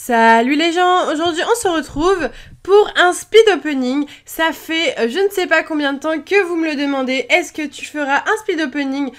Salut les gens, aujourd'hui on se retrouve pour un speed opening. Ça fait je ne sais pas combien de temps que vous me le demandez. Est-ce que tu feras un speed opening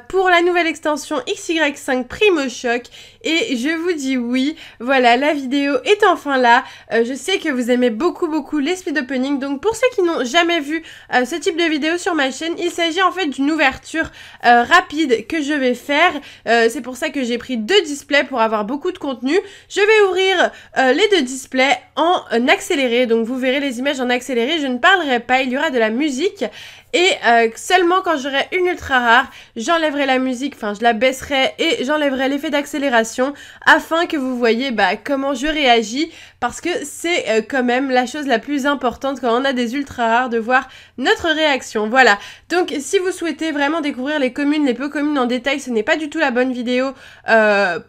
pour la nouvelle extension XY5 Primo Choc? Et je vous dis oui. Voilà, la vidéo est enfin là. Je sais que vous aimez beaucoup les speed openings. Donc pour ceux qui n'ont jamais vu ce type de vidéo sur ma chaîne, il s'agit en fait d'une ouverture rapide que je vais faire. C'est pour ça que j'ai pris 2 displays pour avoir beaucoup de contenu. Je vais ouvrir les 2 displays en accéléré. Donc vous verrez les images en accéléré. Je ne parlerai pas, il y aura de la musique. Et seulement quand j'aurai une ultra rare, j'enlèverai la musique, enfin je la baisserai et j'enlèverai l'effet d'accélération afin que vous voyez comment je réagis, parce que c'est quand même la chose la plus importante quand on a des ultra rares, de voir notre réaction. Voilà, donc si vous souhaitez vraiment découvrir les communes, les peu communes en détail, ce n'est pas du tout la bonne vidéo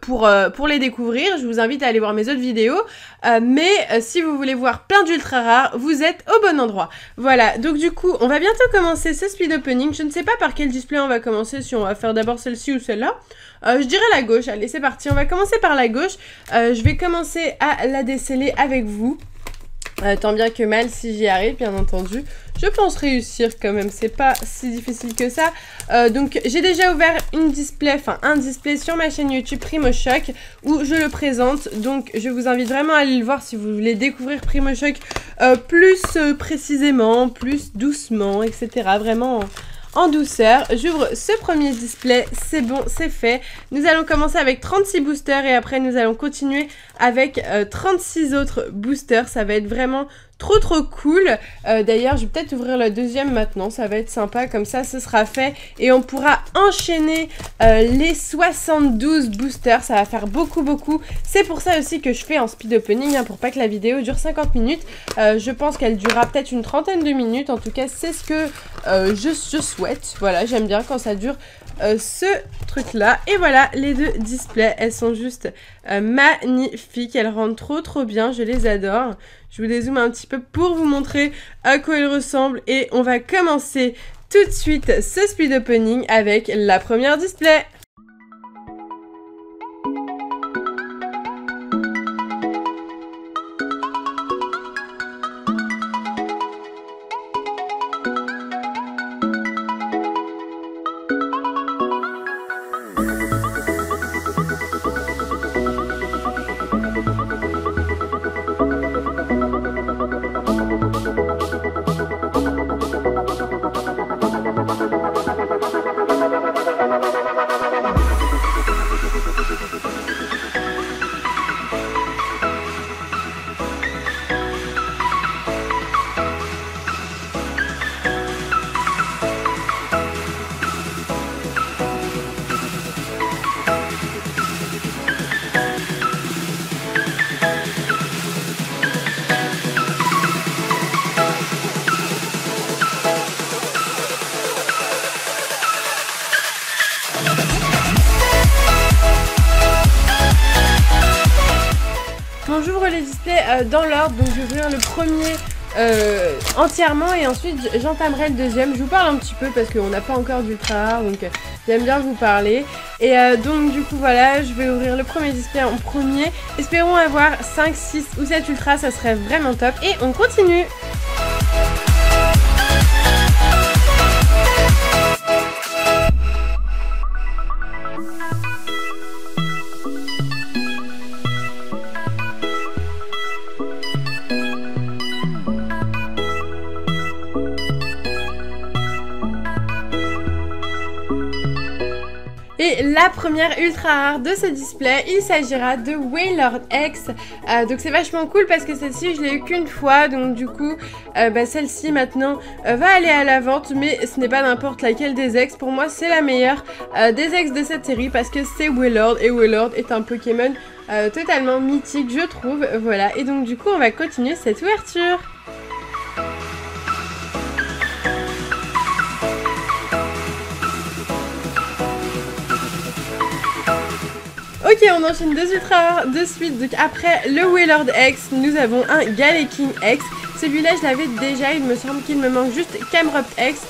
pour les découvrir. Je vous invite à aller voir mes autres vidéos, mais si vous voulez voir plein d'ultra rares, vous êtes au bon endroit. Voilà, donc du coup on va bientôt commencer ce speed opening. Je ne sais pas par quel display on va commencer, si on va faire d'abord celle-ci ou celle-là. Je dirais la gauche. Allez, c'est parti, on va commencer par la gauche. Je vais commencer à la déceler avec vous. Tant bien que mal, si j'y arrive, bien entendu. Je pense réussir quand même, c'est pas si difficile que ça. Donc j'ai déjà ouvert un display sur ma chaîne YouTube Primo Choc où je le présente. Donc je vous invite vraiment à aller le voir si vous voulez découvrir Primo Choc plus précisément, plus doucement, etc. Vraiment en douceur. J'ouvre ce premier display, c'est bon, c'est fait. Nous allons commencer avec 36 boosters et après nous allons continuer avec 36 autres boosters. Ça va être vraiment trop cool. D'ailleurs je vais peut-être ouvrir le deuxième maintenant, ça va être sympa, comme ça ce sera fait et on pourra enchaîner les 72 boosters. Ça va faire beaucoup. C'est pour ça aussi que je fais en speed opening, hein, pour pas que la vidéo dure 50 minutes. Je pense qu'elle durera peut-être une trentaine de minutes, en tout cas c'est ce que je souhaite. Voilà, j'aime bien quand ça dure ce truc là. Et voilà les 2 displays, elles sont juste magnifiques, elles rendent trop bien, je les adore. Je vous dézoome un petit peu pour vous montrer à quoi elles ressemblent et on va commencer tout de suite ce speed opening avec la première display. Bon, j'ouvre les displays dans l'ordre, donc je vais ouvrir le premier entièrement et ensuite j'entamerai le deuxième. Je vous parle un petit peu parce qu'on n'a pas encore d'ultra rare, donc j'aime bien vous parler. Et donc du coup voilà, je vais ouvrir le premier display en premier. Espérons avoir 5, 6 ou 7 ultras, ça serait vraiment top. Et on continue. Et la première ultra rare de ce display, il s'agira de Wailord X. Donc c'est vachement cool parce que celle-ci je l'ai eu qu'une fois, donc du coup celle-ci maintenant va aller à la vente, mais ce n'est pas n'importe laquelle des ex. Pour moi c'est la meilleure des ex de cette série parce que c'est Wailord et Wailord est un Pokémon totalement mythique, je trouve. Voilà, et donc du coup on va continuer cette ouverture. Ok, on enchaîne 2 ultra rares de suite. Donc après le Wailord X, nous avons un Galeking X. Celui-là, je l'avais déjà, il me semble qu'il me manque juste Camerupt X.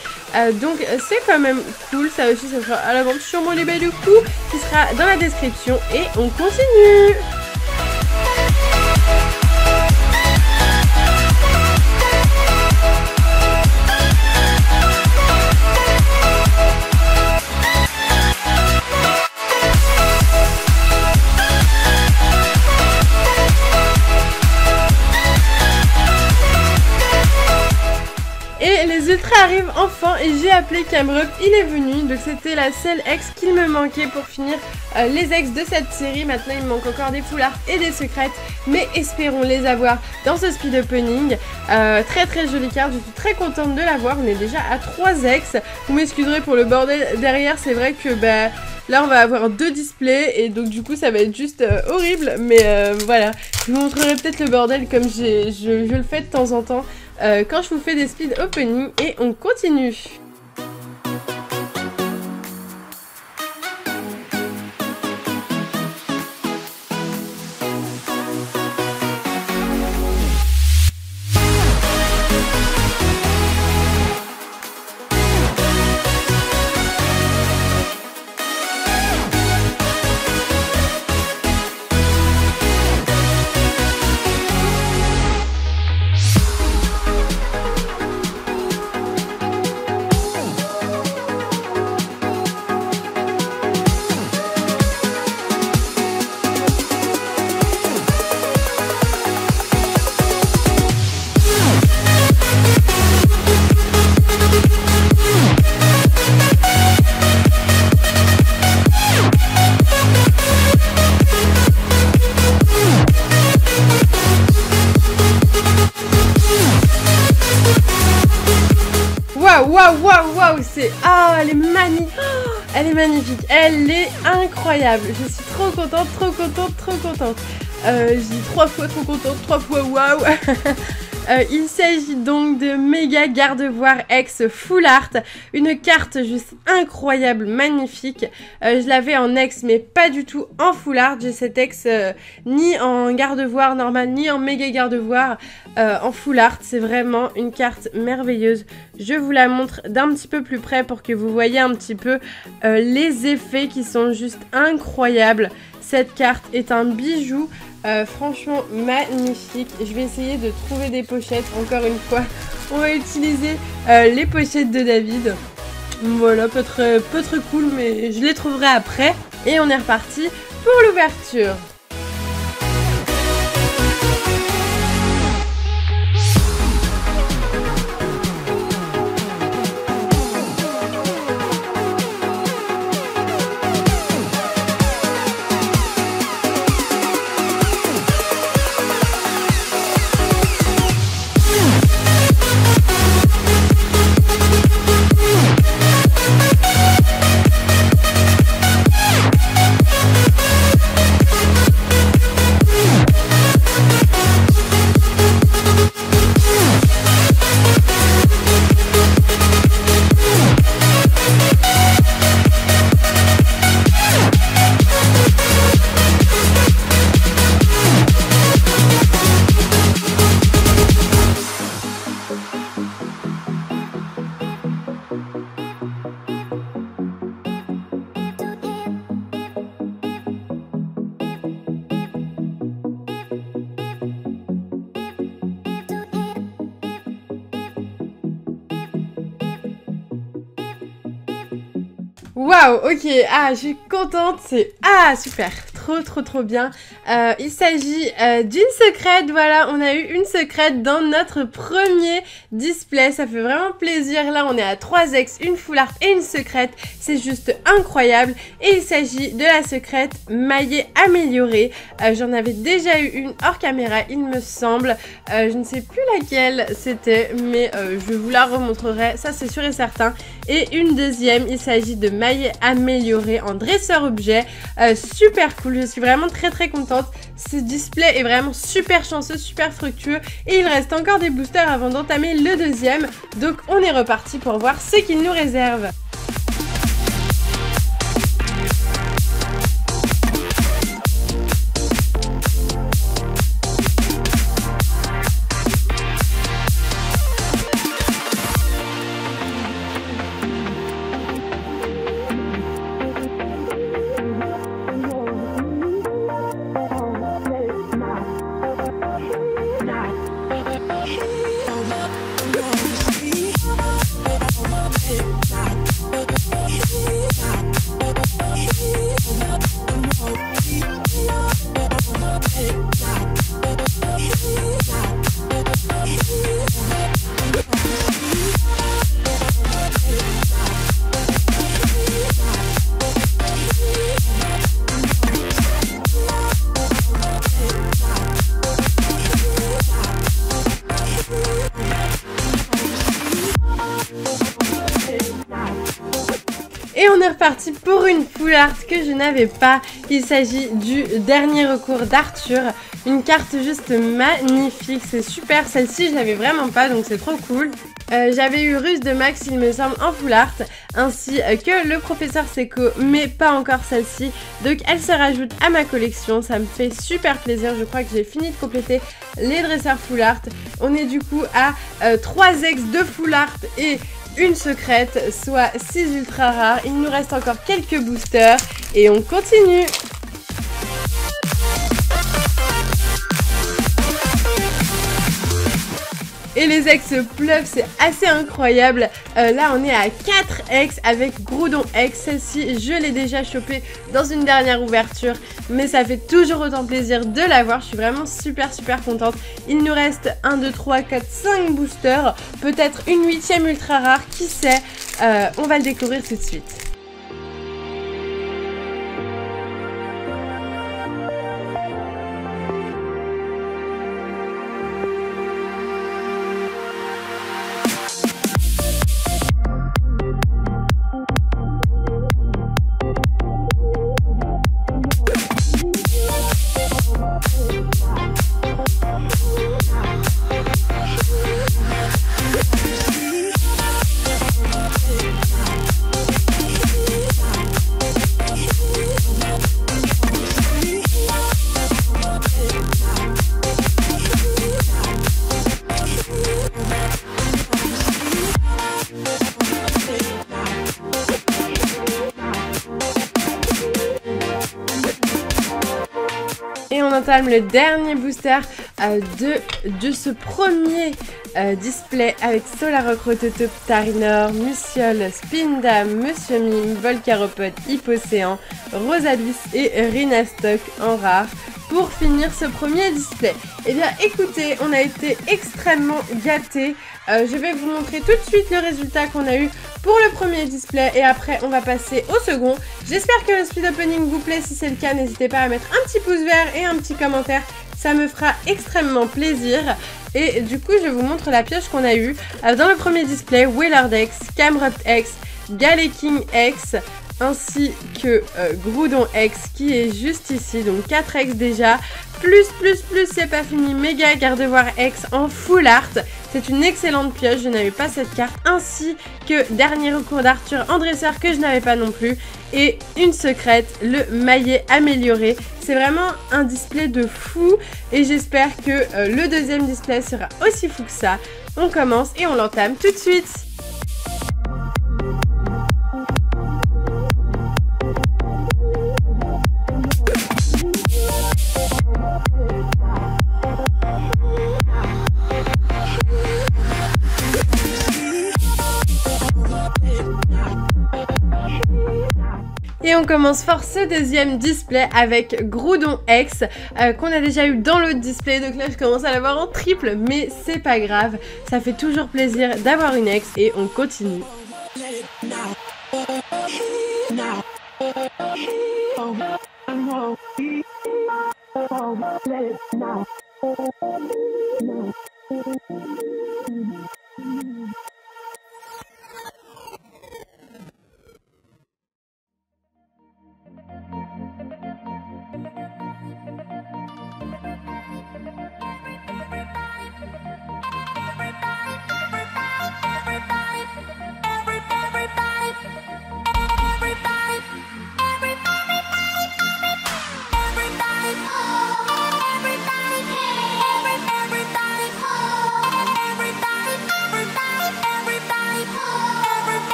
Donc c'est quand même cool, ça aussi ça sera à la vente sur mon eBay du coup, qui sera dans la description et on continue. Et les ultras arrivent enfin et j'ai appelé Cameron, il est venu. Donc c'était la seule ex qu'il me manquait pour finir les ex de cette série. Maintenant il me manque encore des foulards et des secrètes, mais espérons les avoir dans ce speed opening. Très très jolie carte, je suis très contente de l'avoir. On est déjà à 3 ex. Vous m'excuserez pour le bordel derrière, c'est vrai que là on va avoir 2 displays et donc du coup ça va être juste horrible. Mais voilà, je vous montrerai peut-être le bordel comme je le fais de temps en temps quand je vous fais des speed opening. Et on continue. Waouh, c'est... Ah, elle est magnifique. Oh, elle est magnifique. Elle est incroyable. Je suis trop contente, trop contente, trop contente. Je dis 3 fois trop contente, 3 fois waouh. Il s'agit donc de Méga Gardevoir X Full Art, une carte juste incroyable, magnifique. Je l'avais en X mais pas du tout en Full Art. J'ai cette X ni en Gardevoir normal ni en Méga Gardevoir en Full Art. C'est vraiment une carte merveilleuse. Je vous la montre d'un petit peu plus près pour que vous voyez un petit peu les effets qui sont juste incroyables. Cette carte est un bijou. Franchement magnifique. Je vais essayer de trouver des pochettes. Encore une fois, on va utiliser les pochettes de David. Voilà, pas très cool, mais je les trouverai après. Et on est reparti pour l'ouverture. Waouh, ok, je suis contente, c'est... super, trop bien. Il s'agit d'une secrète, voilà, on a eu une secrète dans notre premier display, ça fait vraiment plaisir. Là, on est à 3 ex, une full art et une secrète, c'est juste incroyable. Et il s'agit de la secrète maillée améliorée. J'en avais déjà eu une hors caméra, il me semble. Je ne sais plus laquelle c'était, mais je vous la remontrerai, ça c'est sûr et certain. Et une deuxième, il s'agit de maillée améliorée en dresseur objet. Super cool, je suis vraiment très contente. Ce display est vraiment super chanceux, super fructueux. Et il reste encore des boosters avant d'entamer le deuxième. Donc on est reparti pour voir ce qu'il nous réserve. est reparti pour une full art que je n'avais pas. Il s'agit du dernier recours d'Arthur. Une carte juste magnifique, c'est super. Celle-ci, je l'avais vraiment pas, donc c'est trop cool. J'avais eu Ruse de Max, il me semble, en full art, ainsi que le professeur Seco, mais pas encore celle-ci. Donc elle se rajoute à ma collection, ça me fait super plaisir. Je crois que j'ai fini de compléter les dresseurs full art. On est du coup à 3 ex de full art et une secrète, soit 6 ultra rares. Il nous reste encore quelques boosters et on continue. Et les ex pleuvent, c'est assez incroyable. Là, on est à 4 ex avec Groudon ex. Celle-ci, je l'ai déjà chopée dans une dernière ouverture. Mais ça fait toujours autant plaisir de l'avoir. Je suis vraiment super contente. Il nous reste 1, 2, 3, 4, 5 boosters. Peut-être une 8e ultra rare, qui sait. On va le découvrir tout de suite. Et on entame le dernier booster de ce premier display avec Solarok, Rototop, Tarinor, Muciole, Spindam, Monsieur Mime, Volcaropod, Hippocéan, Rosalvis et Rhinastock en rare pour finir ce premier display. Et bien écoutez, on a été extrêmement gâtés. Je vais vous montrer tout de suite le résultat qu'on a eu pour le premier display et après on va passer au second. J'espère que le speed opening vous plaît. Si c'est le cas, n'hésitez pas à mettre un petit pouce vert et un petit commentaire. Ça me fera extrêmement plaisir. Et du coup, je vous montre la pioche qu'on a eue. Dans le premier display, Wheeler X, Camrupt X, Galeking X, ainsi que Groudon X qui est juste ici. Donc 4 X déjà. Plus, c'est pas fini. Méga Gardevoir X en full art. C'est une excellente pioche, je n'avais pas cette carte. Ainsi que dernier recours d'Arthur en dresseur que je n'avais pas non plus. Et une secrète, le maillet amélioré. C'est vraiment un display de fou. Et j'espère que le deuxième display sera aussi fou que ça. On commence et on l'entame tout de suite. Et on commence fort ce deuxième display avec Groudon X qu'on a déjà eu dans l'autre display. Donc là je commence à l'avoir en triple, mais c'est pas grave. Ça fait toujours plaisir d'avoir une X et on continue.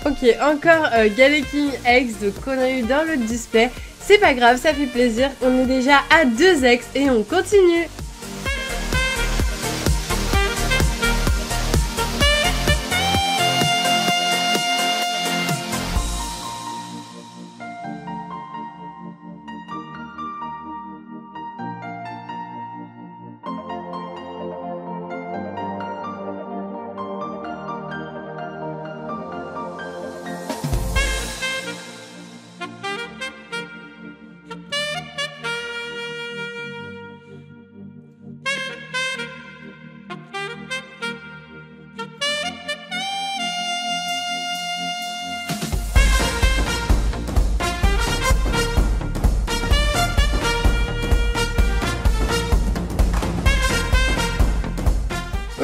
Ok, encore Galeking X qu'on a eu dans le display. C'est pas grave, ça fait plaisir. On est déjà à 2 X et on continue.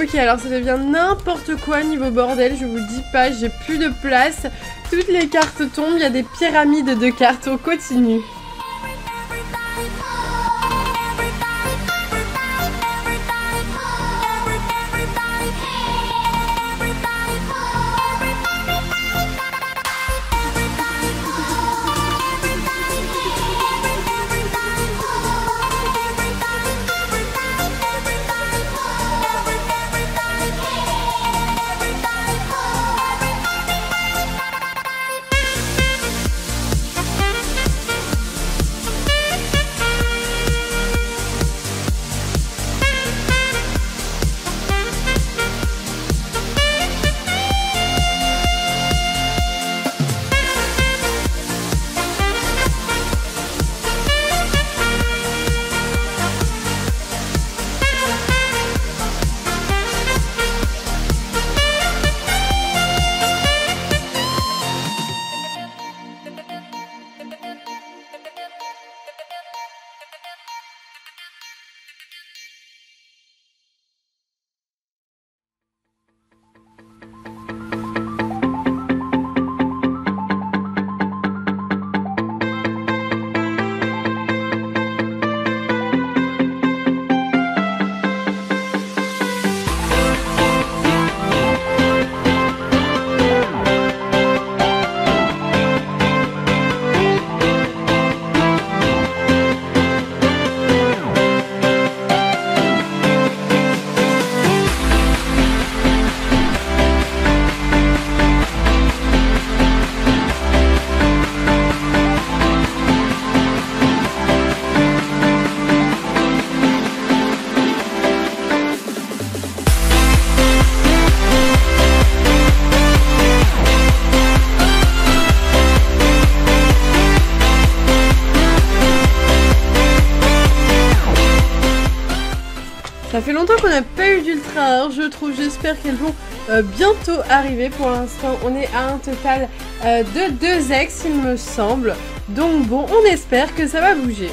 Ok, alors ça devient n'importe quoi niveau bordel, je vous dis pas, j'ai plus de place. Toutes les cartes tombent, il y a des pyramides de cartes, on continue. Ça fait longtemps qu'on n'a pas eu d'ultra rare, je trouve. J'espère qu'elles vont bientôt arriver. Pour l'instant, on est à un total de 2 ex, il me semble. Donc bon, on espère que ça va bouger.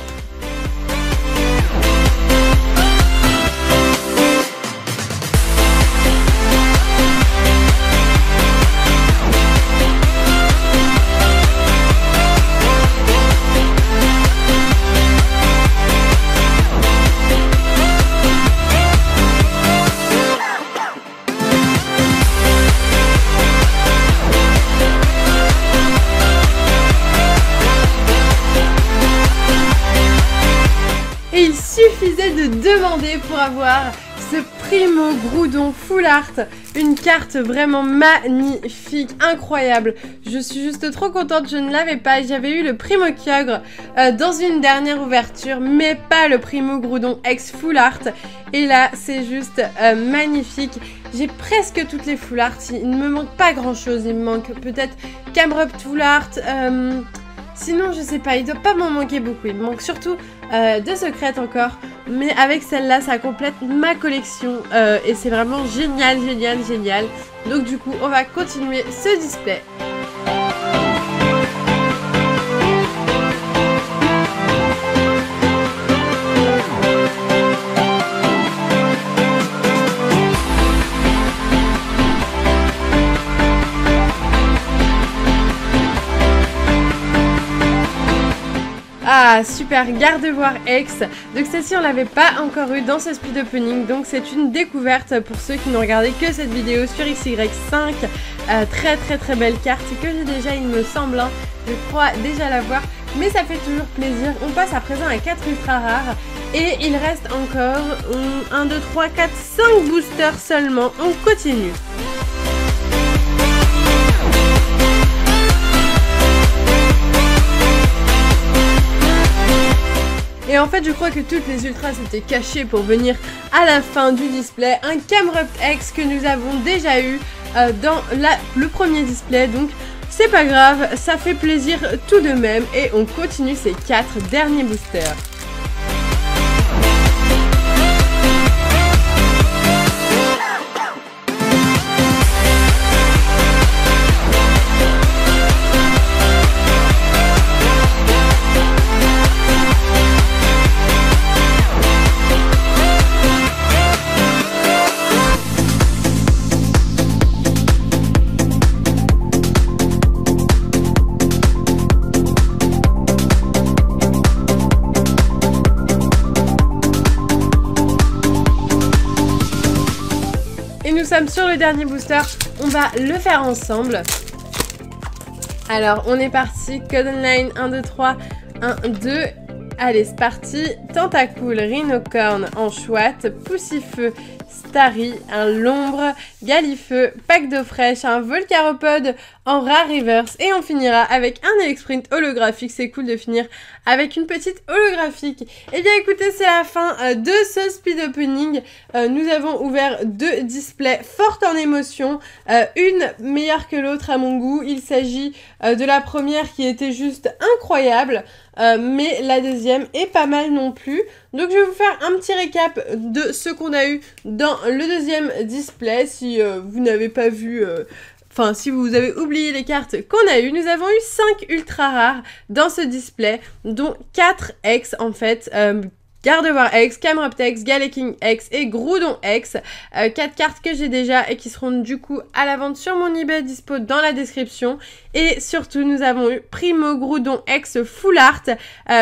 Suffisait de demander pour avoir ce Primo Groudon Full Art, une carte vraiment magnifique, incroyable. Je suis juste trop contente, je ne l'avais pas, j'avais eu le Primo Kyogre dans une dernière ouverture, mais pas le Primo Groudon X Full Art. Et là, c'est juste magnifique. J'ai presque toutes les Full Art, il ne me manque pas grand chose, il me manque peut-être Camerupt Full Art. Sinon, je sais pas, il doit pas m'en manquer beaucoup. Il me manque surtout deux secrètes encore. Mais avec celle-là, ça complète ma collection. Et c'est vraiment génial, génial, génial. Donc du coup, on va continuer ce display. Ah super, Gardevoir X. Donc celle-ci on l'avait pas encore eu dans ce speed opening, donc c'est une découverte pour ceux qui n'ont regardé que cette vidéo sur XY5. Très belle carte que j'ai déjà, il me semble, hein. Je crois déjà l'avoir, mais ça fait toujours plaisir. On passe à présent à 4 ultra rares et il reste encore 1, 2, 3, 4, 5 boosters seulement. On continue. Et en fait, je crois que toutes les ultras s'étaient cachées pour venir à la fin du display. Un Camerupt X que nous avons déjà eu dans le premier display. Donc, c'est pas grave, ça fait plaisir tout de même. Et on continue ces 4 derniers boosters. nous sommes sur le dernier booster, on va le faire ensemble. Alors, on est parti. Code Online, 1, 2, 3, 1, 2. Allez, c'est parti. Tentacool, Rhinocorn en chouette, Poussifeu, Starry, un Lombre, Galifeu, pack d'eau fraîche, un Volcaropode en rare reverse et on finira avec un Elexprint holographique. C'est cool de finir avec une petite holographique. Et bien écoutez, c'est la fin de ce speed opening. Nous avons ouvert 2 displays fortes en émotion, une meilleure que l'autre à mon goût. Il s'agit de la première qui était juste incroyable, mais la deuxième est pas mal non plus. Donc je vais vous faire un petit récap de ce qu'on a eu dans le deuxième display si vous n'avez pas vu... Enfin, si vous avez oublié les cartes qu'on a eues, nous avons eu 5 ultra rares dans ce display, dont 4 X en fait. Gardevoir X, Camerupt X, Galaking X et Groudon X. 4 cartes que j'ai déjà et qui seront du coup à la vente sur mon eBay, dispo dans la description. Et surtout, nous avons eu Primo Groudon X Full Art,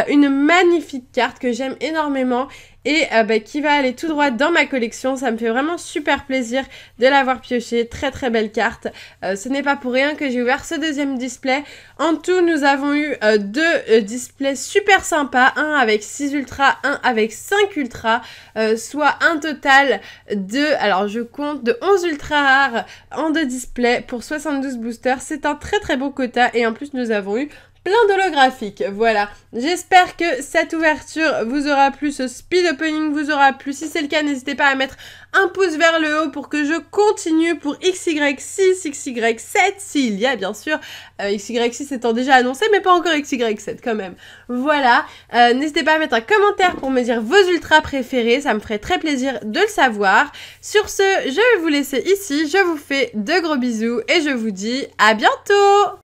une magnifique carte que j'aime énormément et qui va aller tout droit dans ma collection. Ça me fait vraiment super plaisir de l'avoir pioché. Très très belle carte. Ce n'est pas pour rien que j'ai ouvert ce deuxième display. En tout, nous avons eu 2 displays super sympas. Un avec 6 ultras, un avec 5 ultras. Soit un total de, alors je compte, de 11 ultras rares en 2 displays pour 72 boosters. C'est un très très beau quota et en plus nous avons eu plein d'holographiques. Voilà, j'espère que cette ouverture vous aura plu, ce speed opening vous aura plu. Si c'est le cas, n'hésitez pas à mettre un pouce vers le haut pour que je continue pour XY6, XY7, s'il y a bien sûr, XY6 étant déjà annoncé, mais pas encore XY7 quand même. Voilà, n'hésitez pas à mettre un commentaire pour me dire vos ultras préférés, ça me ferait très plaisir de le savoir. Sur ce, je vais vous laisser ici, je vous fais de gros bisous et je vous dis à bientôt!